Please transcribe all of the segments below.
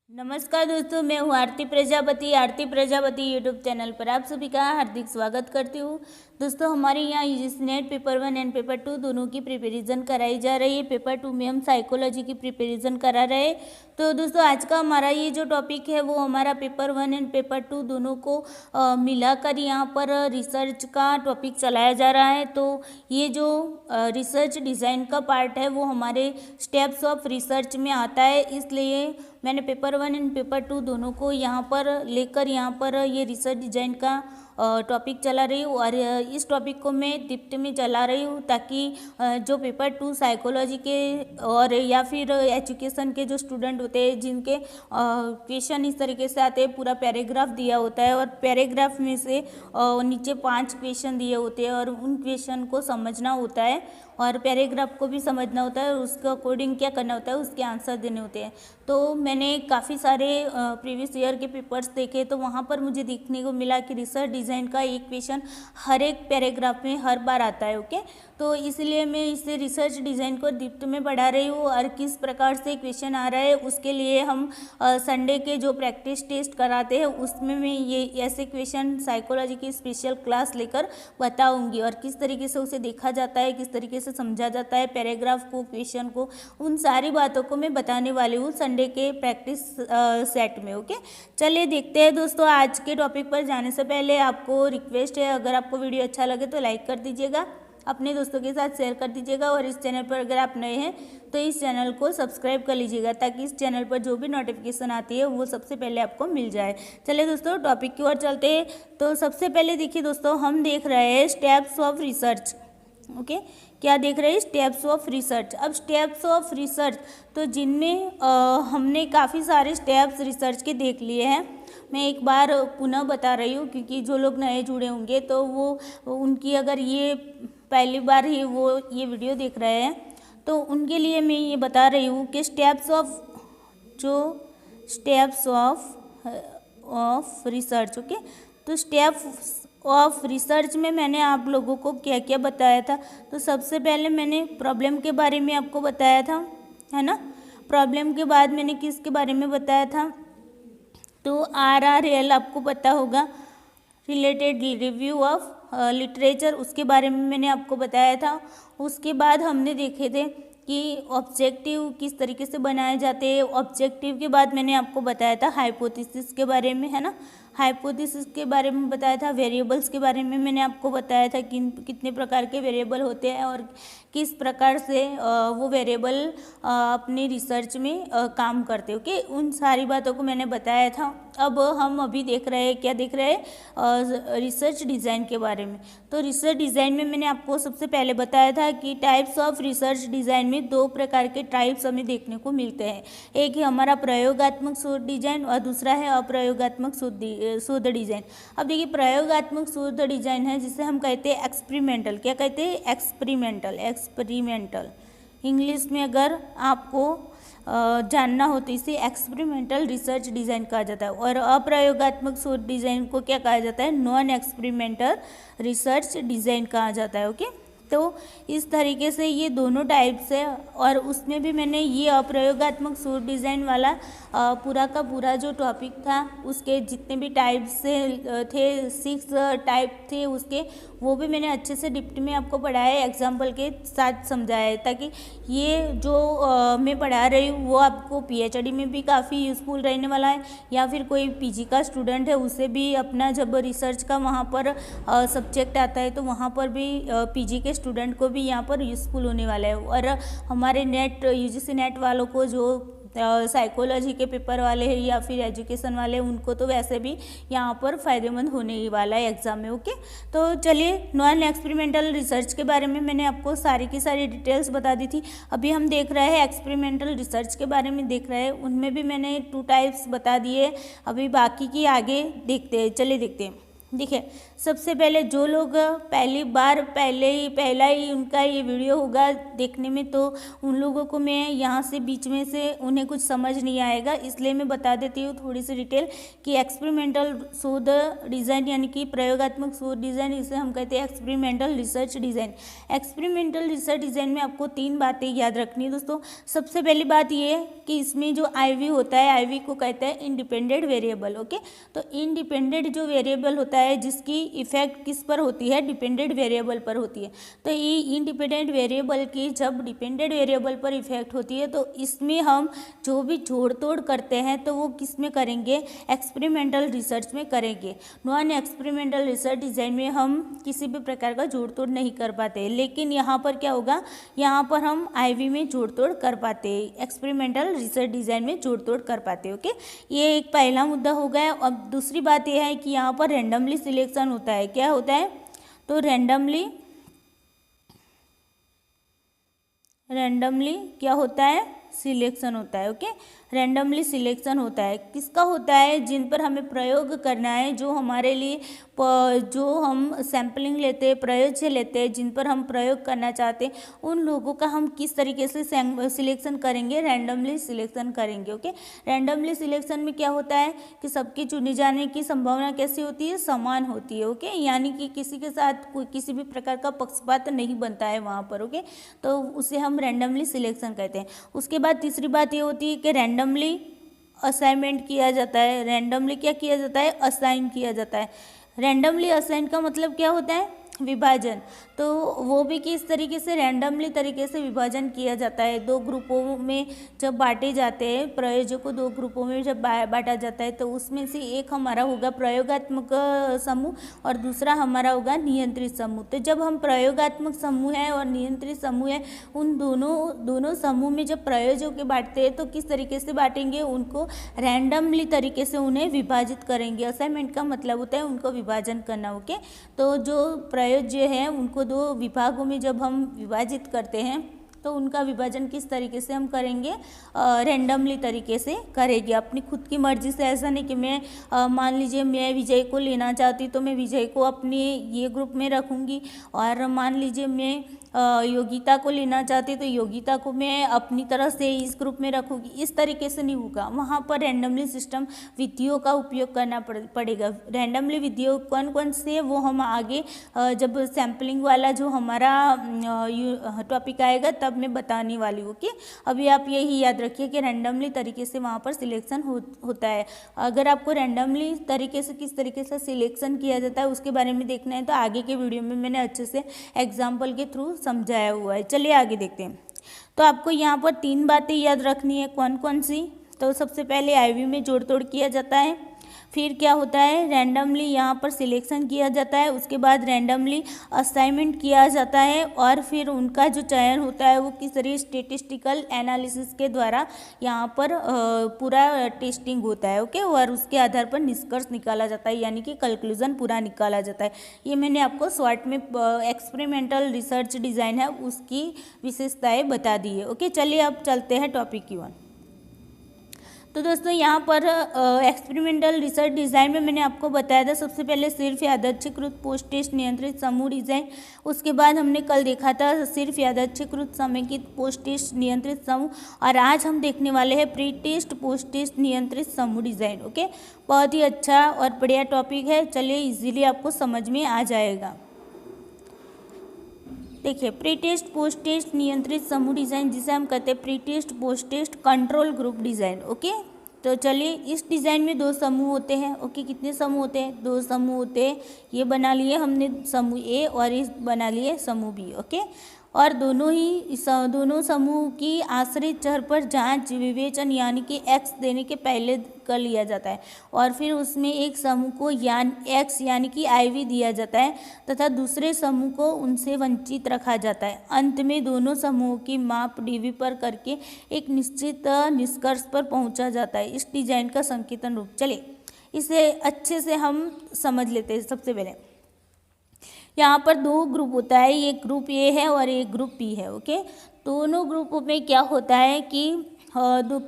नमस्कार दोस्तों, मैं हूँ आरती प्रजापति यूट्यूब चैनल पर आप सभी का हार्दिक स्वागत करती हूँ। दोस्तों, हमारे यहाँ UGC net paper 1 and paper 2 दोनों की प्रिपरेशन कराई जा रही है। पेपर 2 में हम साइकोलॉजी की प्रिपरेशन करा रहे हैं। तो दोस्तों, आज का हमारा ये जो टॉपिक है वो हमारा पेपर 1 एंड पेपर 2 दोनों को मिलाकर यहाँ पर रिसर्च का टॉपिक चलाया जा रहा है। तो ये जो रिसर्च डिज़ाइन का पार्ट है वो हमारे स्टेप्स ऑफ रिसर्च में आता है, इसलिए मैंने पेपर 1 एंड पेपर 2 दोनों को यहाँ पर लेकर यहाँ पर ये रिसर्च डिज़ाइन का टॉपिक चला रही हूँ। और इस टॉपिक को मैं डिप्ट में चला रही हूँ ताकि जो पेपर 2 साइकोलॉजी के और या फिर एजुकेशन के जो स्टूडेंट होते हैं जिनके क्वेश्चन इस तरीके से आते हैं, पूरा पैराग्राफ दिया होता है और पैराग्राफ में से नीचे 5 क्वेश्चन दिए होते हैं और उन क्वेश्चन को समझना होता है और पैराग्राफ को भी समझना होता है और उसके अकॉर्डिंग क्या करना होता है, उसके आंसर देने होते हैं। तो मैंने काफ़ी सारे प्रीवियस ईयर के पेपर्स देखे तो वहाँ पर मुझे देखने को मिला कि रिसर्च डिज़ाइन का एक क्वेश्चन हर एक पैराग्राफ में हर बार आता है। ओके, तो इसलिए मैं इसे रिसर्च डिज़ाइन को डिप्ट में बढ़ा रही हूँ और किस प्रकार से क्वेश्चन आ रहा है उसके लिए हम संडे के जो प्रैक्टिस टेस्ट कराते हैं उसमें मैं ये ऐसे क्वेश्चन साइकोलॉजी की स्पेशल क्लास लेकर बताऊँगी और किस तरीके से उसे देखा जाता है, किस तरीके से समझा जाता है पैराग्राफ को, क्वेश्चन को, उन सारी बातों को मैं बताने वाली हूँ संडे के प्रैक्टिस सेट में। ओके, चलिए देखते हैं दोस्तों। आज के टॉपिक पर जाने से पहले आपको रिक्वेस्ट है, अगर आपको वीडियो अच्छा लगे तो लाइक कर दीजिएगा, अपने दोस्तों के साथ शेयर कर दीजिएगा और इस चैनल पर अगर आप नए हैं तो इस चैनल को सब्सक्राइब कर लीजिएगा ताकि इस चैनल पर जो भी नोटिफिकेशन आती है वो सबसे पहले आपको मिल जाए। चलिए दोस्तों, टॉपिक की ओर चलते हैं। तो सबसे पहले देखिए दोस्तों, हम देख रहे हैं स्टेप्स ऑफ रिसर्च। ओके, क्या देख रहे हैं? Steps of research. अब स्टेप्स ऑफ रिसर्च तो जिनमें हमने काफ़ी सारे स्टेप्स रिसर्च के देख लिए हैं। मैं एक बार पुनः बता रही हूँ क्योंकि जो लोग नए जुड़े होंगे तो वो उनकी अगर ये पहली बार ही वो ये वीडियो देख रहे हैं तो उनके लिए मैं ये बता रही हूँ कि स्टेप्स ऑफ रिसर्च। ओके, तो स्टेप्स ऑफ रिसर्च में मैंने आप लोगों को क्या क्या बताया था। तो सबसे पहले मैंने प्रॉब्लम के बारे में आपको बताया था, है ना। प्रॉब्लम के बाद मैंने किसके बारे में बताया था? तो RRL आपको पता होगा, रिलेटेड रिव्यू ऑफ लिटरेचर, उसके बारे में मैंने आपको बताया था। उसके बाद हमने देखे थे कि ऑब्जेक्टिव किस तरीके से बनाए जाते हैं। ऑब्जेक्टिव के बाद मैंने आपको बताया था हाइपोथेसिस के बारे में, है ना। हाइपोथेसिस के बारे में बताया था। वेरिएबल्स के बारे में मैंने आपको बताया था कि कितने प्रकार के वेरिएबल होते हैं और किस प्रकार से वो वेरिएबल अपनी रिसर्च में काम करते हैं। ओके, उन सारी बातों को मैंने बताया था। अब हम अभी देख रहे हैं, क्या देख रहे हैं? रिसर्च डिज़ाइन के बारे में। तो रिसर्च डिज़ाइन में मैंने आपको सबसे पहले बताया था कि टाइप्स ऑफ रिसर्च डिज़ाइन में 2 प्रकार के टाइप्स हमें देखने को मिलते हैं। एक है हमारा प्रयोगात्मक शोध डिज़ाइन और दूसरा है अप्रयोगात्मक शोध डिज़ाइन। अब देखिए, प्रयोगात्मक शोध डिज़ाइन है जिसे हम कहते हैं एक्सपेरिमेंटल। क्या कहते हैं? एक्सपेरिमेंटल। इंग्लिश में अगर आपको जानना हो तो इसे एक्सपेरिमेंटल रिसर्च डिज़ाइन कहा जाता है। और अप्रयोगात्मक शोध डिज़ाइन को क्या कहा जाता है? नॉन एक्सपेरिमेंटल रिसर्च डिज़ाइन कहा जाता है। ओके, तो इस तरीके से ये दोनों टाइप्स है। और उसमें भी मैंने ये अप्रयोगात्मक शोध डिज़ाइन वाला पूरा का पूरा जो टॉपिक था उसके जितने भी टाइप्स थे 6 टाइप थे उसके, वो भी मैंने अच्छे से डिप्ट में आपको पढ़ाया, एग्जाम्पल के साथ समझाया है ताकि ये जो मैं पढ़ा रही हूँ वो आपको PhD में भी काफ़ी यूज़फुल रहने वाला है या फिर कोई PG का स्टूडेंट है उसे भी अपना जब रिसर्च का वहाँ पर सब्जेक्ट आता है तो वहाँ पर भी PG के स्टूडेंट को भी यहाँ पर यूज़फुल होने वाला है। और हमारे UGC नेट वालों को जो साइकोलॉजी के पेपर वाले हैं या फिर एजुकेशन वाले, उनको तो वैसे भी यहाँ पर फ़ायदेमंद होने ही वाला है एग्ज़ाम में। ओके, तो चलिए, नॉन एक्सपेरिमेंटल रिसर्च के बारे में मैंने आपको सारी की सारी डिटेल्स बता दी थी। अभी हम देख रहे हैं एक्सपेरिमेंटल रिसर्च के बारे में देख रहे हैं, उनमें भी मैंने 2 टाइप्स बता दिए। अभी बाकी की आगे देखते हैं, चलिए देखते हैं। देखिए, सबसे पहले जो लोग पहला ही उनका ये वीडियो होगा देखने में, तो उन लोगों को मैं यहाँ से बीच में से उन्हें कुछ समझ नहीं आएगा, इसलिए मैं बता देती हूँ थोड़ी सी डिटेल कि एक्सपेरिमेंटल शोध डिज़ाइन यानी कि प्रयोगात्मक शोध डिज़ाइन, इसे हम कहते हैं experimental research design. Experimental research design में आपको 3 बातें याद रखनी है दोस्तों। सबसे पहली बात ये है कि इसमें जो IV होता है, IV को कहते हैं इंडिपेंडेंट वेरिएबल। ओके, तो इंडिपेंडेंट जो वेरिएबल होता है जिसकी इफेक्ट किस पर होती है, डिपेंडेंट वेरिएबल पर होती है। तो ये इंडिपेंडेंट वेरिएबल की जब डिपेंडेंट वेरिएबल पर इफेक्ट होती है तो इसमें हम जो भी जोड़ तोड़ करते हैं तो वो किस में करेंगे, एक्सपेरिमेंटल रिसर्च में करेंगे। नॉन एक्सपेरिमेंटल रिसर्च डिज़ाइन में हम किसी भी प्रकार का जोड़ तोड़ नहीं कर पाते, लेकिन यहाँ पर क्या होगा, यहाँ पर हम IV में जोड़ तोड़ कर पाते, एक्सपेरिमेंटल रिसर्च डिज़ाइन में जोड़ तोड़ कर पाते। ओके, ये एक पहला मुद्दा हो गया। अब दूसरी बात यह है कि यहाँ पर रैंडमली सिलेक्शन होता है। क्या होता है, तो रैंडमली क्या होता है, सिलेक्शन होता है। ओके, रैंडमली सिलेक्शन होता है। किसका होता है, जिन पर हमें प्रयोग करना है, जो हमारे लिए जो हम सैम्पलिंग लेते हैं, प्रयोज्य लेते हैं, जिन पर हम प्रयोग करना चाहते हैं, उन लोगों का हम किस तरीके से सिलेक्शन करेंगे, रैंडमली सिलेक्शन करेंगे। ओके, रैंडमली सिलेक्शन में क्या होता है कि सबकी चुने जाने की संभावना कैसी होती है, समान होती है। ओके, यानी कि किसी के साथ कोई किसी भी प्रकार का पक्षपात नहीं बनता है वहाँ पर। ओके, तो उसे हम रैंडमली सिलेक्शन कहते हैं। उसके बाद तीसरी बात ये होती है कि रैंडमली असाइनमेंट किया जाता है। रैंडमली क्या किया जाता है, असाइन किया जाता है। रैंडमली असाइन का मतलब क्या होता है, विभाजन। तो वो भी किस तरीके से, रैंडमली तरीके से विभाजन किया जाता है। 2 ग्रुपों में जब बांटे जाते हैं, प्रयोजों को 2 ग्रुपों में जब बांटा जाता है, तो उसमें से एक हमारा होगा प्रयोगात्मक समूह और दूसरा हमारा होगा नियंत्रित समूह। तो जब हम प्रयोगात्मक समूह है और नियंत्रित समूह है, उन दोनों समूह में जब प्रयोजों के बांटते हैं तो किस तरीके से बांटेंगे, उनको रैंडमली तरीके से उन्हें विभाजित करेंगे। असाइनमेंट का मतलब होता है उनको विभाजन करना। ओके, तो जो प्रयोज्य है उनको 2 विभागों में जब हम विभाजित करते हैं तो उनका विभाजन किस तरीके से हम करेंगे, रैंडमली तरीके से करेंगे, अपनी खुद की मर्जी से। ऐसा नहीं कि मैं मान लीजिए मैं विजय को लेना चाहती तो मैं विजय को अपने ये ग्रुप में रखूँगी, और मान लीजिए मैं योगिता को लेना चाहती तो योगिता को मैं अपनी तरह से इस ग्रुप में रखूँगी। इस तरीके से नहीं होगा, वहाँ पर रैंडमली सिस्टम विधियों का उपयोग करना पड़ेगा। रैंडमली विधियों कौन कौन से है वो हम आगे जब सैम्पलिंग वाला जो हमारा टॉपिक आएगा तब मैं बताने वाली हूँ। कि अभी आप यही याद रखिए कि रैंडमली तरीके से वहाँ पर सिलेक्शन होता है। अगर आपको रैंडमली तरीके से किस तरीके से सिलेक्शन किया जाता है उसके बारे में देखना है तो आगे के वीडियो में मैंने अच्छे से एग्जाम्पल के थ्रू समझाया हुआ है। चलिए आगे देखते हैं। तो आपको यहाँ पर 3 बातें याद रखनी है। कौन कौन सी, तो सबसे पहले IV में जोड़ तोड़ किया जाता है, फिर क्या होता है, रैंडमली यहाँ पर सिलेक्शन किया जाता है, उसके बाद रैंडमली असाइनमेंट किया जाता है, और फिर उनका जो चयन होता है वो किस तरीके स्टेटिस्टिकल एनालिसिस के द्वारा यहाँ पर पूरा टेस्टिंग होता है। ओके, और उसके आधार पर निष्कर्ष निकाला जाता है, यानी कि कंक्लूजन पूरा निकाला जाता है। ये मैंने आपको शॉर्ट में एक्सपेरिमेंटल रिसर्च डिज़ाइन है उसकी विशेषताएँ बता दी है। ओके, चलिए अब चलते हैं टॉपिक की ओर। तो दोस्तों यहाँ पर एक्सपेरिमेंटल रिसर्च डिज़ाइन में मैंने आपको बताया था सबसे पहले सिर्फ यादृच्छिकृत पोस्ट टेस्ट नियंत्रित समूह डिज़ाइन, उसके बाद हमने कल देखा था सिर्फ यादृच्छिकृत समेकित पोस्ट टेस्ट नियंत्रित समूह, और आज हम देखने वाले हैं प्री टेस्ट पोस्ट टेस्ट नियंत्रित समूह डिज़ाइन। ओके, बहुत ही अच्छा और बढ़िया टॉपिक है, चलिए इजीली आपको समझ में आ जाएगा। देखिए, प्री टेस्ट पोस्ट टेस्ट नियंत्रित समूह डिज़ाइन, जिसे हम कहते हैं pre test post test control group design. Okay, तो चलिए इस डिज़ाइन में 2 समूह होते हैं। ओके, कितने समूह होते हैं, 2 समूह होते हैं। ये बना लिए हमने समूह A और इस बना लिए समूह B। ओके, और दोनों समूह की आश्रित चर पर जांच विवेचन यानी कि x देने के पहले कर लिया जाता है, और फिर उसमें एक समूह को x यानी कि IV दिया जाता है तथा दूसरे समूह को उनसे वंचित रखा जाता है। अंत में दोनों समूहों की माप DV पर करके एक निश्चित निष्कर्ष पर पहुंचा जाता है। इस डिजाइन का संकेतन रूप, चलिए इसे अच्छे से हम समझ लेते हैं। सबसे पहले यहाँ पर 2 ग्रुप होता है, एक ग्रुप A है और एक ग्रुप B है। ओके, दोनों ग्रुपों में क्या होता है कि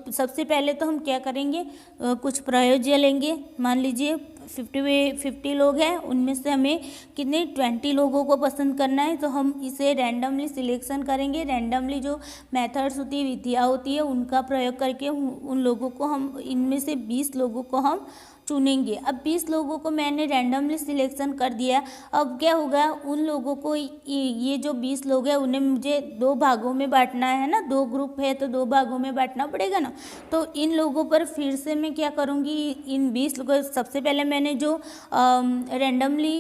सबसे पहले तो हम क्या करेंगे, कुछ प्रयोज्य लेंगे। मान लीजिए 50 लोग हैं, उनमें से हमें कितने 20 लोगों को पसंद करना है। तो हम इसे रैंडमली सिलेक्शन करेंगे। रैंडमली जो मेथड्स होती है, विधियाँ होती है, उनका प्रयोग करके उन लोगों को हम, इनमें से 20 लोगों को हम चुनेंगे। अब 20 लोगों को मैंने रैंडमली सिलेक्शन कर दिया। अब क्या होगा, उन लोगों को, ये जो 20 लोग हैं उन्हें मुझे 2 भागों में बांटना है ना, 2 ग्रुप है तो 2 भागों में बांटना पड़ेगा ना। तो इन लोगों पर फिर से मैं क्या करूँगी, इन 20 लोगों, सबसे पहले मैंने जो रैंडमली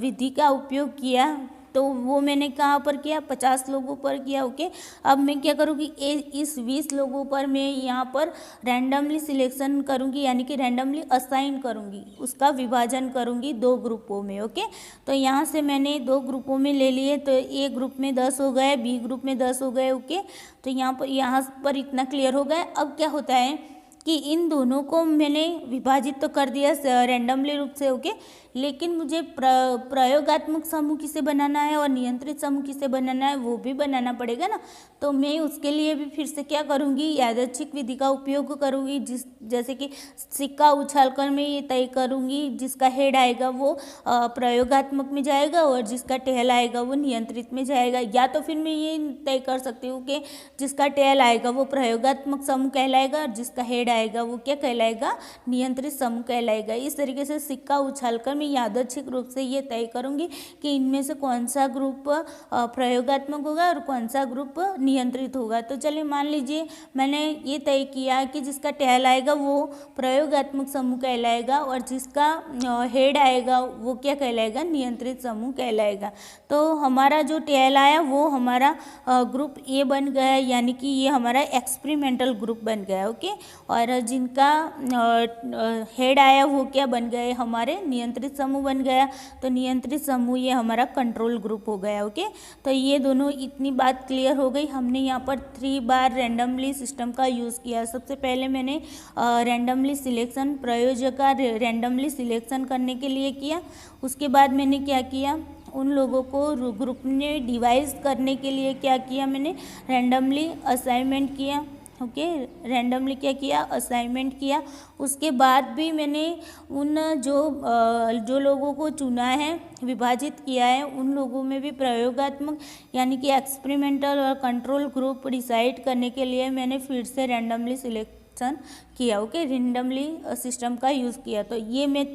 विधि का उपयोग किया तो वो मैंने कहाँ पर किया, 50 लोगों पर किया। ओके, अब मैं क्या करूँगी, इस 20 लोगों पर मैं यहाँ पर रैंडमली सिलेक्शन करूँगी, यानी कि रैंडमली असाइन करूँगी, उसका विभाजन करूँगी 2 ग्रुपों में। ओके, तो यहाँ से मैंने 2 ग्रुपों में ले लिए। तो ए ग्रुप में 10 हो गए, बी ग्रुप में 10 हो गए। ओके, तो यहाँ पर इतना क्लियर हो गया। अब क्या होता है कि इन दोनों को मैंने विभाजित तो कर दिया रैंडमली रूप से। ओके, लेकिन मुझे प्रयोगात्मक समूह किसे बनाना है और नियंत्रित समूह किसे बनाना है वो भी बनाना पड़ेगा ना। तो मैं उसके लिए भी फिर से क्या करूँगी, यादृच्छिक विधि का उपयोग करूँगी। जैसे कि सिक्का उछालकर मैं ये तय करूँगी, जिसका हेड आएगा वो प्रयोगात्मक में जाएगा और जिसका टेल आएगा वो नियंत्रित में जाएगा। या तो फिर मैं ये तय कर सकती हूँ कि जिसका टेल आएगा वो प्रयोगात्मक समूह कहलाएगा और जिसका हेड आएगा वो क्या कहलाएगा, नियंत्रित समूह कहलाएगा। इस तरीके से सिक्का उछालकर मैं यादृच्छिक रूप से ये तय करूँगी कि इनमें से कौन सा ग्रुप प्रयोगात्मक होगा और कौन सा ग्रुप नियंत्रित होगा। तो चलिए मान लीजिए मैंने ये तय किया कि जिसका टेल आएगा वो प्रयोगात्मक समूह कहलाएगा और जिसका हेड आएगा वो क्या कहलाएगा, नियंत्रित समूह कहलाएगा। तो हमारा जो टेल आया वो हमारा ग्रुप ए बन गया, यानी कि ये हमारा एक्सपेरिमेंटल ग्रुप बन गया। ओके, और जिनका हेड आया वो क्या बन गए, हमारे नियंत्रित समूह बन गया। तो नियंत्रित समूह ये हमारा कंट्रोल ग्रुप हो गया। ओके, तो ये दोनों, इतनी बात क्लियर हो गई। हमने यहाँ पर 3 बार रैंडमली सिस्टम का यूज़ किया। सबसे पहले मैंने रैंडमली सिलेक्शन, प्रयोजक का रैंडमली सिलेक्शन करने के लिए किया। उसके बाद मैंने क्या किया, उन लोगों को ग्रुप में डिवाइड करने के लिए क्या किया, मैंने रैंडमली असाइनमेंट किया। ओके, रैंडमली क्या किया, असाइनमेंट किया। उसके बाद भी मैंने उन जो लोगों को चुना है, विभाजित किया है, उन लोगों में भी प्रयोगात्मक यानी कि एक्सपेरिमेंटल और कंट्रोल ग्रुप डिसाइड करने के लिए मैंने फिर से रैंडमली सिलेक्शन किया। ओके, रैंडमली सिस्टम का यूज़ किया। तो ये मैं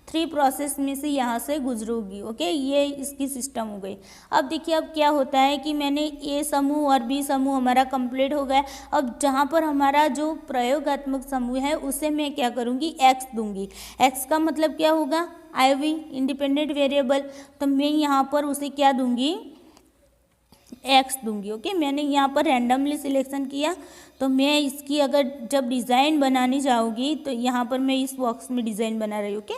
3 प्रोसेस में से यहाँ से गुजरूंगी। ओके, ये इसकी सिस्टम हो गई। अब देखिए, अब क्या होता है कि मैंने ए समूह और बी समूह हमारा कंप्लीट हो गया। अब जहाँ पर हमारा जो प्रयोगात्मक समूह है उसे मैं क्या करूँगी, एक्स दूंगी। एक्स का मतलब क्या होगा, IV इंडिपेंडेंट वेरिएबल। तो मैं यहाँ पर उसे क्या दूंगी, एक्स दूंगी। ओके, मैंने यहाँ पर रैंडमली सिलेक्शन किया। तो मैं इसकी अगर जब डिज़ाइन बनानी चाहूँगी तो यहाँ पर मैं इस बॉक्स में डिज़ाइन बना रही हूँ। ओके,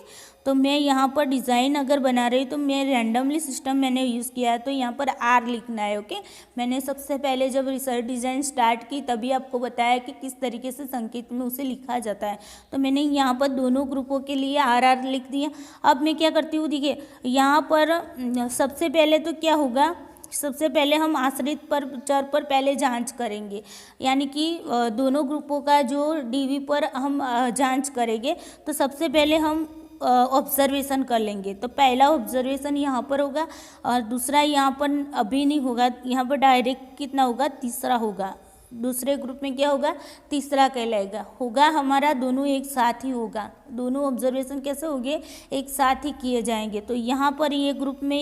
तो मैं यहाँ पर डिज़ाइन अगर बना रही तो मैं रैंडमली सिस्टम मैंने यूज़ किया है, तो यहाँ पर R लिखना है। ओके, मैंने सबसे पहले जब रिसर्च डिज़ाइन स्टार्ट की तभी आपको बताया कि किस तरीके से संकेत में उसे लिखा जाता है। तो मैंने यहाँ पर दोनों ग्रुपों के लिए RR लिख दिया। अब मैं क्या करती हूँ, देखिए यहाँ पर सबसे पहले तो क्या होगा, सबसे पहले हम आश्रित चर पर पहले जांच करेंगे, यानी कि दोनों ग्रुपों का जो DV पर हम जांच करेंगे। तो सबसे पहले हम ऑब्जर्वेशन कर लेंगे। तो पहला ऑब्जर्वेशन यहाँ पर होगा और दूसरा यहाँ पर अभी नहीं होगा, यहाँ पर डायरेक्ट कितना होगा, तीसरा होगा। दूसरे ग्रुप में क्या होगा, तीसरा कहलाएगा। होगा हमारा दोनों एक साथ ही होगा, दोनों ऑब्जर्वेशन कैसे होंगे, एक साथ ही किए जाएंगे। तो यहाँ पर ये ग्रुप में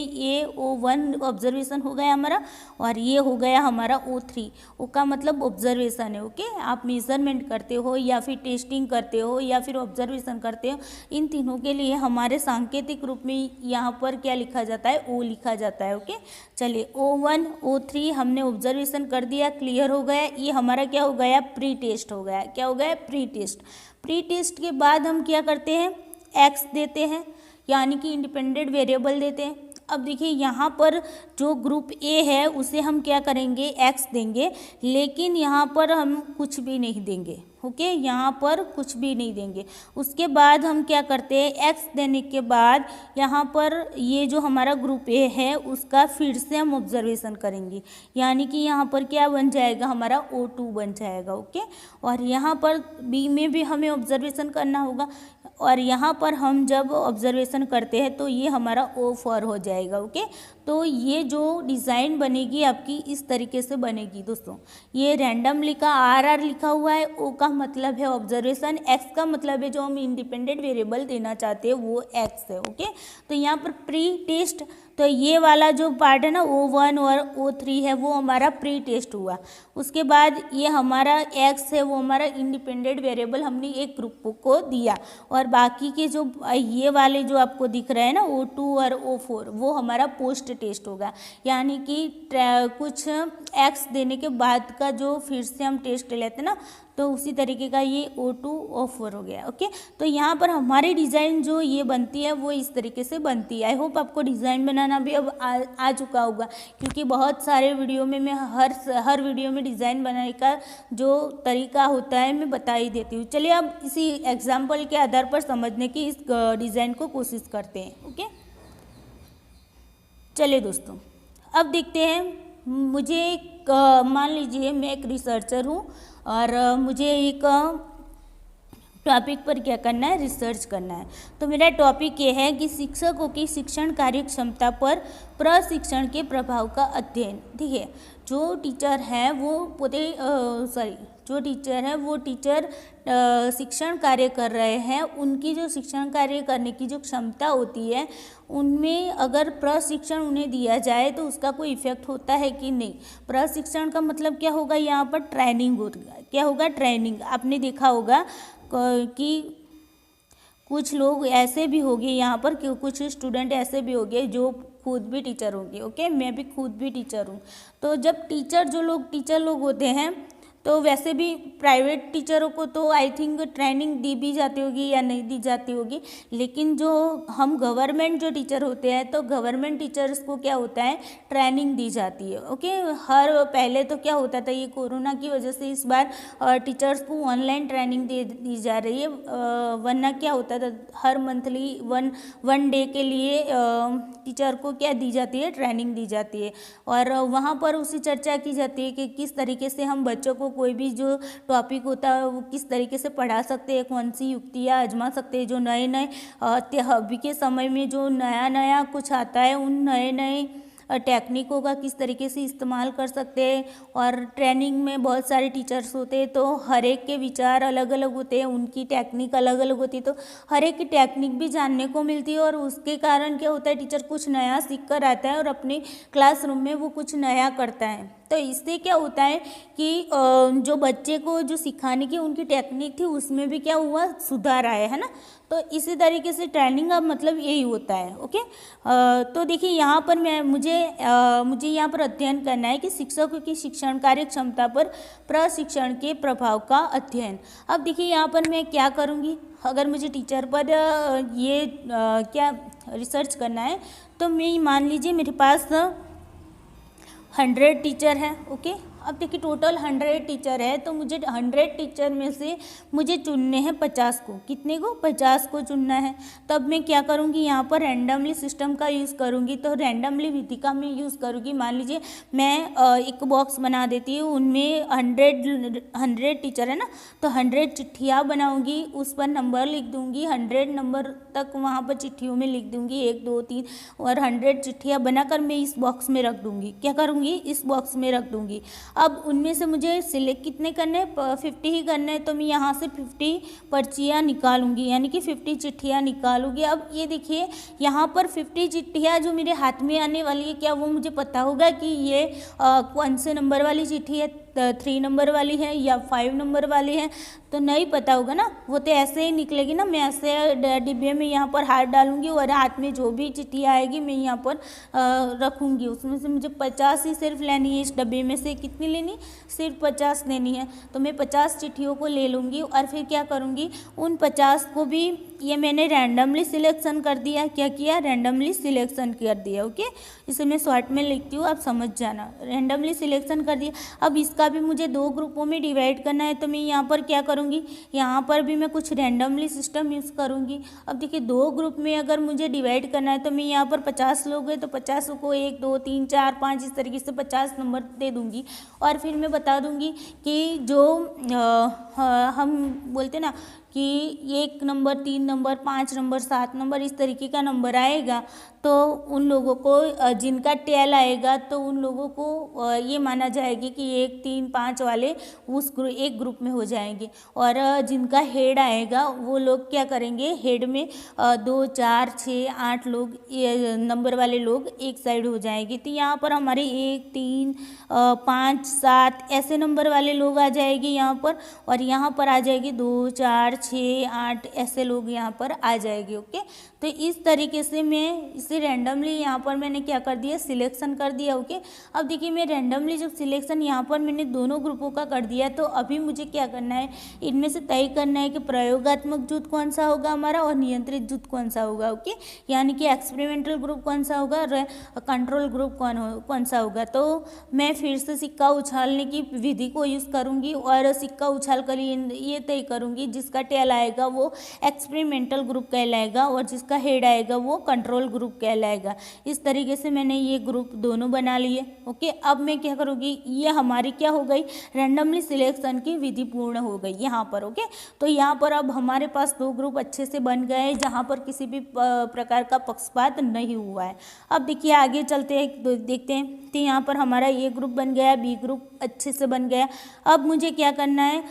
O1 ऑब्जर्वेशन हो गया हमारा और ये हो गया हमारा O3। O का मतलब ऑब्जर्वेशन है। ओके, आप मेजरमेंट करते हो या फिर टेस्टिंग करते हो या फिर ऑब्जर्वेशन करते हो, इन तीनों के लिए हमारे सांकेतिक रूप में यहाँ पर क्या लिखा जाता है, O लिखा जाता है। ओके, चलिए O1 O3 हमने ऑब्जर्वेशन कर दिया, क्लियर हो गया। ये हमारा क्या हो गया, प्री टेस्ट हो गया। क्या हो गया, प्री टेस्ट। प्री टेस्ट के बाद हम क्या करते हैं, एक्स देते हैं, यानी कि इंडिपेंडेंट वेरिएबल देते हैं। अब देखिए यहाँ पर जो ग्रुप ए है उसे हम क्या करेंगे, एक्स देंगे, लेकिन यहाँ पर हम कुछ भी नहीं देंगे। ओके, यहाँ पर कुछ भी नहीं देंगे। उसके बाद हम क्या करते हैं, एक्स देने के बाद यहाँ पर ये जो हमारा ग्रुप ए है उसका फिर से हम ऑब्जर्वेशन करेंगे, यानी कि यहाँ पर क्या बन जाएगा, हमारा O2 बन जाएगा। ओके, और यहाँ पर बी में भी हमें ऑब्जर्वेशन करना होगा। और यहाँ पर हम जब ऑब्जर्वेशन करते हैं तो ये हमारा O4 हो जाएगा। ओके, तो ये जो डिज़ाइन बनेगी आपकी इस तरीके से बनेगी दोस्तों। ये रैंडमली का RR लिखा हुआ है, O का मतलब है ऑब्जर्वेशन, X का मतलब है जो हम इंडिपेंडेंट वेरिएबल देना चाहते हैं वो X है। ओके, तो यहाँ पर प्री टेस्ट, तो ये वाला जो पार्ट है ना O1 और O3 है वो हमारा प्री टेस्ट हुआ। उसके बाद ये हमारा X है वो हमारा इंडिपेंडेंट वेरिएबल हमने एक ग्रुप को दिया, और बाकी के जो ये वाले जो आपको दिख रहे हैं ना O2 और O4 वो हमारा पोस्ट टेस्ट होगा, यानी कि कुछ X देने के बाद का जो फिर से हम टेस्ट लेते हैं ना, तो उसी तरीके का ये O2 O4 हो गया। ओके, तो यहाँ पर हमारी डिज़ाइन जो ये बनती है वो इस तरीके से बनती है। आई होप आपको डिज़ाइन बनाना भी अब आ चुका होगा, क्योंकि बहुत सारे वीडियो में मैं हर वीडियो में डिज़ाइन बनाने का जो तरीका होता है मैं बता ही देती हूँ। चलिए अब इसी एग्जाम्पल के आधार पर समझने की इस डिज़ाइन को कोशिश करते हैं। ओके, चलिए दोस्तों अब देखते हैं। मुझे मान लीजिए मैं एक रिसर्चर हूँ और मुझे एक टॉपिक पर क्या करना है, रिसर्च करना है। तो मेरा टॉपिक ये है कि शिक्षकों की शिक्षण कार्यक्षमता पर प्रशिक्षण के प्रभाव का अध्ययन। ठीक है, जो टीचर है वो टीचर शिक्षण कार्य कर रहे हैं, उनकी जो शिक्षण कार्य करने की जो क्षमता होती है उनमें अगर प्रशिक्षण उन्हें दिया जाए तो उसका कोई इफेक्ट होता है कि नहीं। प्रशिक्षण का मतलब क्या होगा, यहाँ पर ट्रेनिंग होगा। क्या होगा, ट्रेनिंग। आपने देखा होगा कि कुछ लोग ऐसे भी होंगे यहाँ पर कि कुछ स्टूडेंट ऐसे भी होंगे जो खुद भी टीचर होंगे। ओके, मैं भी खुद भी टीचर हूँ। तो जब टीचर लोग होते हैं तो वैसे भी प्राइवेट टीचरों को तो आई थिंक ट्रेनिंग दी भी जाती होगी या नहीं दी जाती होगी, लेकिन जो हम गवर्नमेंट जो टीचर होते हैं तो गवर्नमेंट टीचर्स को क्या होता है, ट्रेनिंग दी जाती है। ओके, पहले तो क्या होता था, ये कोरोना की वजह से इस बार टीचर्स को ऑनलाइन ट्रेनिंग दी जा रही है, वरना क्या होता था हर मंथली वन डे के लिए टीचर को क्या दी जाती है, ट्रेनिंग दी जाती है, और वहाँ पर उसी चर्चा की जाती है कि किस तरीके से हम बच्चों को कोई भी जो टॉपिक होता है वो किस तरीके से पढ़ा सकते हैं, कौन सी युक्तियाँ आजमा सकते हैं, जो नए अभी के समय में जो नया कुछ आता है उन नए टेक्निकों का किस तरीके से इस्तेमाल कर सकते हैं। और ट्रेनिंग में बहुत सारे टीचर्स होते हैं तो हर एक के विचार अलग अलग होते हैं, उनकी टेक्निक अलग अलग होती है, तो हर एक की टेक्निक भी जानने को मिलती है, और उसके कारण क्या होता है, टीचर कुछ नया सीख कर आता है और अपने क्लासरूम में वो कुछ नया करता है। तो इससे क्या होता है कि जो बच्चे को जो सिखाने की उनकी टेक्निक थी उसमें भी क्या हुआ, सुधार आया है ना। तो इसी तरीके से ट्रेनिंग का मतलब यही होता है। ओके, तो देखिए यहाँ पर मुझे यहाँ पर अध्ययन करना है कि शिक्षकों की शिक्षण कार्य क्षमता पर प्रशिक्षण के प्रभाव का अध्ययन। अब देखिए यहाँ पर मैं क्या करूँगी, अगर मुझे टीचर पर ये क्या रिसर्च करना है तो मैं मान लीजिए मेरे पास 100 टीचर है। ओके, अब देखिए टोटल 100 टीचर है, तो मुझे 100 टीचर में से मुझे चुनने हैं 50 को। कितने को, 50 को चुनना है। तब मैं क्या करूँगी, यहाँ पर रैंडमली सिस्टम का यूज़ करूँगी। तो रैंडमली विधि का मैं यूज़ करूँगी। मान लीजिए मैं एक बॉक्स बना देती हूँ, उनमें 100 टीचर है ना, तो 100 चिट्ठियाँ बनाऊँगी, उस पर नंबर लिख दूँगी, 100 नंबर तक वहाँ पर चिट्ठियों में लिख दूँगी, 1 2 3, और 100 चिट्ठियाँ बनाकर मैं इस बॉक्स में रख दूँगी। क्या करूँगी, इस बॉक्स में रख दूँगी। अब उनमें से मुझे सिलेक्ट कितने करने हैं, 50 ही करने हैं, तो मैं यहाँ से 50 पर्चियाँ निकालूंगी, यानी कि 50 चिट्ठियाँ निकालूंगी। अब ये देखिए यहाँ पर 50 चिट्ठियाँ जो मेरे हाथ में आने वाली है, क्या वो मुझे पता होगा कि ये कौन से नंबर वाली चिट्ठी है, 3 नंबर वाली है या 5 नंबर वाली है, तो नहीं पता होगा ना। वो तो ऐसे ही निकलेगी ना, मैं ऐसे डिब्बे में यहाँ पर हाथ डालूंगी और हाथ में जो भी चिट्ठी आएगी मैं यहाँ पर रखूँगी। उसमें से मुझे 50 ही सिर्फ लेनी है, इस डब्बे में से कितनी लेनी, सिर्फ 50 लेनी है। तो मैं 50 चिट्ठियों को ले लूँगी और फिर क्या करूँगी, उन 50 को भी ये मैंने रैंडमली सिलेक्शन कर दिया। क्या किया, रैंडमली सिलेक्शन कर दिया। ओके, इसे मैं शॉर्ट में लिखती हूँ, आप समझ जाना। रैंडमली सिलेक्शन कर दिया। अब इसका भी मुझे 2 ग्रुपों में डिवाइड करना है, तो मैं यहाँ पर क्या करूँगी, यहाँ पर भी मैं कुछ रैंडमली सिस्टम यूज़ करूँगी। अब देखिए 2 ग्रुप में अगर मुझे डिवाइड करना है तो मैं यहाँ पर 50 लोग हैं तो 50 को 1 2 3 4 5 इस तरीके से 50 नंबर दे दूँगी। और फिर मैं बता दूँगी कि जो हम बोलते ना कि 1 नंबर, 3 नंबर, 5 नंबर, 7 नंबर, इस तरीके का नंबर आएगा तो उन लोगों को जिनका टेल आएगा तो उन लोगों को ये माना जाएगी कि 1, 3, 5 वाले एक ग्रुप में हो जाएंगे। और जिनका हेड आएगा वो लोग क्या करेंगे, हेड में 2, 4, 6, 8 लोग, ये नंबर वाले लोग एक साइड हो जाएंगे। तो यहाँ पर हमारे 1, 3, 5, 7 ऐसे नंबर वाले लोग आ जाएंगे यहाँ पर, और यहाँ पर आ जाएगी 2, 4, 6, 8 ऐसे लोग यहाँ पर आ जाएंगे। ओके, तो इस तरीके से मैं इसे रैंडमली यहाँ पर मैंने क्या कर दिया, सिलेक्शन कर दिया। ओके, अब देखिए मैं रैंडमली जब सिलेक्शन यहाँ पर मैंने दोनों ग्रुपों का कर दिया, तो अभी मुझे क्या करना है, इनमें से तय करना है कि प्रयोगात्मक जुट कौन सा होगा हमारा और नियंत्रित जुट कौन सा होगा। ओके, यानी कि एक्सपेरिमेंटल ग्रुप कौन सा होगा, कंट्रोल ग्रुप कौन सा होगा। तो मैं फिर से सिक्का उछालने की विधि को यूज़ करूँगी और सिक्का उछाल कर ये तय करूँगी जिसका टेल आएगा वो एक्सपेरिमेंटल ग्रुप कहलाएगा और जिसका हेड आएगा वो कंट्रोल ग्रुप कहलाएगा। इस तरीके से मैंने ये ग्रुप दोनों बना लिए। ओके, अब मैं क्या करूँगी, ये हमारी क्या हो गई, रैंडमली सिलेक्शन की विधि पूर्ण हो गई यहाँ पर। ओके, तो यहाँ पर अब हमारे पास 2 ग्रुप अच्छे से बन गए हैं जहाँ पर किसी भी प्रकार का पक्षपात नहीं हुआ है। अब देखिए आगे चलते हैं, देखते हैं। तो यहाँ पर हमारा ए ग्रुप बन गया, बी ग्रुप अच्छे से बन गया। अब मुझे क्या करना है,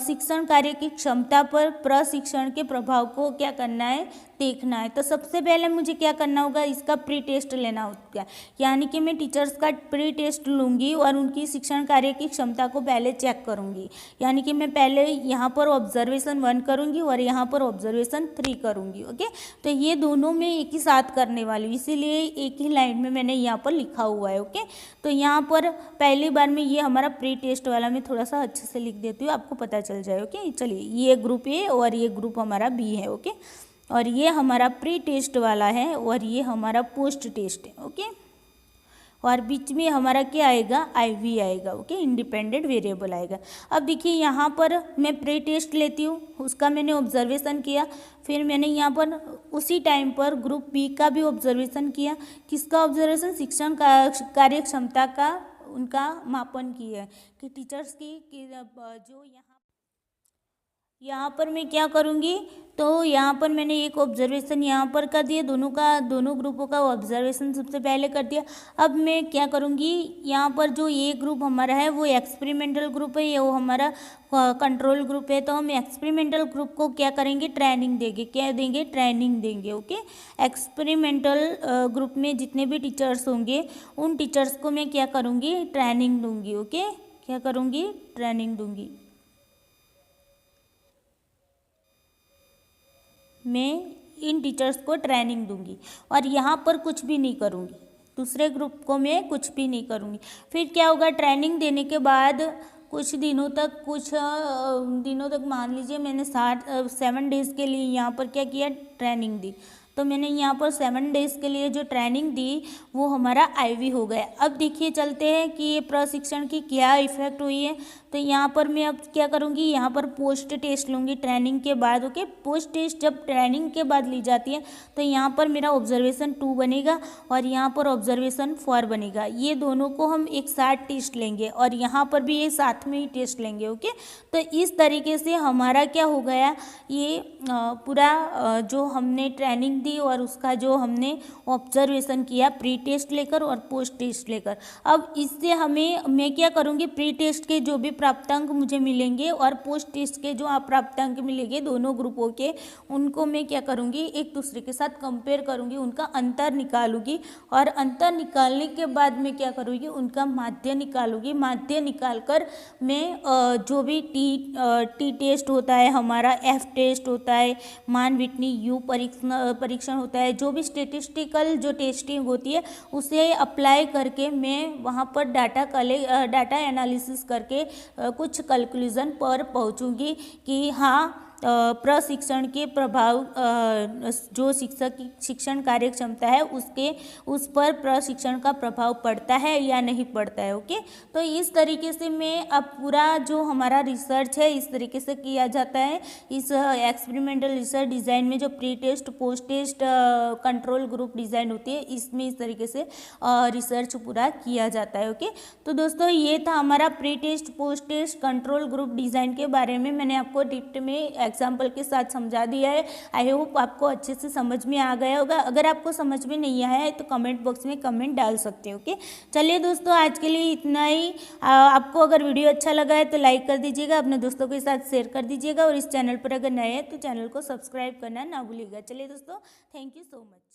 शिक्षण कार्य की क्षमता पर प्रशिक्षण के प्रभाव को क्या करना है, देखना है। तो सबसे पहले मुझे क्या करना होगा, इसका प्री टेस्ट लेना होगा, यानी कि मैं टीचर्स का प्री टेस्ट लूँगी और उनकी शिक्षण कार्य की क्षमता को पहले चेक करूँगी। यानी कि मैं पहले यहाँ पर ऑब्जर्वेशन 1 करूँगी और यहाँ पर ऑब्जर्वेशन 3 करूँगी। ओके, तो ये दोनों मैं एक ही साथ करने वाली हूँ, इसीलिए एक ही लाइन में मैंने यहाँ पर लिखा हुआ है। ओके, तो यहाँ पर पहली बार में ये हमारा प्री टेस्ट वाला मैं थोड़ा सा अच्छे से लिख देती हूँ, आपको पता चल जाए। ओके, चलिए ये ग्रुप ए और ये ग्रुप हमारा बी है। ओके, और ये हमारा प्री टेस्ट वाला है और ये हमारा पोस्ट टेस्ट है। ओके, और बीच में हमारा क्या आएगा, IV आएगा। ओके, इंडिपेंडेंट वेरिएबल आएगा। अब देखिए यहाँ पर मैं प्री टेस्ट लेती हूँ, उसका मैंने ऑब्जर्वेशन किया, फिर मैंने यहाँ पर उसी टाइम पर ग्रुप बी का भी ऑब्जर्वेशन किया। किसका ऑब्जर्वेशन, शिक्षण कार्य क्षमता का उनका मापन किया है कि टीचर्स की जो यहाँ पर मैं क्या करूँगी, तो यहाँ पर मैंने एक ऑब्जर्वेशन यहाँ पर कर दिया, दोनों ग्रुपों का ऑब्जर्वेशन सबसे पहले कर दिया। अब मैं क्या करूँगी, यहाँ पर जो ये ग्रुप हमारा है वो एक्सपेरिमेंटल ग्रुप है, ये वो हमारा कंट्रोल ग्रुप है। तो हम एक्सपेरिमेंटल ग्रुप को क्या करेंगे, ट्रेनिंग देंगे। क्या देंगे, ट्रेनिंग देंगे। ओके, एक्सपेरिमेंटल ग्रुप में जितने भी टीचर्स होंगे उन टीचर्स को मैं क्या करूँगी, ट्रेनिंग दूँगी। ओके, क्या करूँगी, ट्रेनिंग दूँगी। मैं इन टीचर्स को ट्रेनिंग दूंगी और यहाँ पर कुछ भी नहीं करूँगी, दूसरे ग्रुप को मैं कुछ भी नहीं करूँगी। फिर क्या होगा, ट्रेनिंग देने के बाद कुछ दिनों तक मान लीजिए मैंने 7 डेज़ के लिए यहाँ पर क्या किया, ट्रेनिंग दी। तो मैंने यहाँ पर 7 डेज़ के लिए जो ट्रेनिंग दी वो हमारा IV हो गया। अब देखिए चलते हैं कि ये प्रशिक्षण की क्या इफ़ेक्ट हुई है। तो यहाँ पर मैं अब क्या करूँगी, यहाँ पर पोस्ट टेस्ट लूँगी ट्रेनिंग के बाद। ओके, पोस्ट टेस्ट जब ट्रेनिंग के बाद ली जाती है तो यहाँ पर मेरा ऑब्जर्वेशन 2 बनेगा और यहाँ पर ऑब्जर्वेशन 4 बनेगा। ये दोनों को हम एक साथ टेस्ट लेंगे और यहाँ पर भी ये साथ में ही टेस्ट लेंगे। ओके, तो इस तरीके से हमारा क्या हो गया, ये पूरा जो हमने ट्रेनिंग दी और उसका जो हमने ऑब्जर्वेशन किया प्री टेस्ट लेकर और पोस्ट टेस्ट लेकर। अब इससे मैं क्या करूँगी, प्री टेस्ट के जो भी प्राप्तांक मुझे मिलेंगे और पोस्ट टेस्ट के जो प्राप्तांक मिलेंगे दोनों ग्रुपों के, उनको मैं क्या करूँगी, एक दूसरे के साथ कंपेयर करूँगी, उनका अंतर निकालूंगी और अंतर निकालने के बाद मैं क्या करूँगी, उनका माध्य निकालूंगी। माध्य निकाल कर मैं जो भी टी टेस्ट होता है हमारा, F टेस्ट होता है, मान विटनी U परीक्षण होता है, जो भी स्टेटिस्टिकल जो टेस्टिंग होती है उसे अप्लाई करके मैं वहाँ पर डाटा एनालिसिस करके कुछ कंक्लूजन पर पहुँचूँगी कि हाँ प्रशिक्षण के प्रभाव जो शिक्षक की शिक्षण कार्य क्षमता है उस पर प्रशिक्षण का प्रभाव पड़ता है या नहीं पड़ता है। ओके, तो इस तरीके से मैं अब पूरा जो हमारा रिसर्च है इस तरीके से किया जाता है। इस एक्सपेरिमेंटल रिसर्च डिज़ाइन में जो pre test post test control group design होती है इसमें इस तरीके से रिसर्च पूरा किया जाता है। ओके, तो दोस्तों ये था हमारा pre test post test control group design के बारे में। मैंने आपको डिप्ट में एग्जाम्पल के साथ समझा दिया है। आई होप आपको अच्छे से समझ में आ गया होगा। अगर आपको समझ में नहीं आया है तो कमेंट बॉक्स में कमेंट डाल सकते हो। ओके, चलिए दोस्तों आज के लिए इतना ही। आपको अगर वीडियो अच्छा लगा है तो लाइक कर दीजिएगा, अपने दोस्तों के साथ शेयर कर दीजिएगा और इस चैनल पर अगर नए हैं तो चैनल को सब्सक्राइब करना ना भूलिएगा। चलिए दोस्तों, थैंक यू सो मच।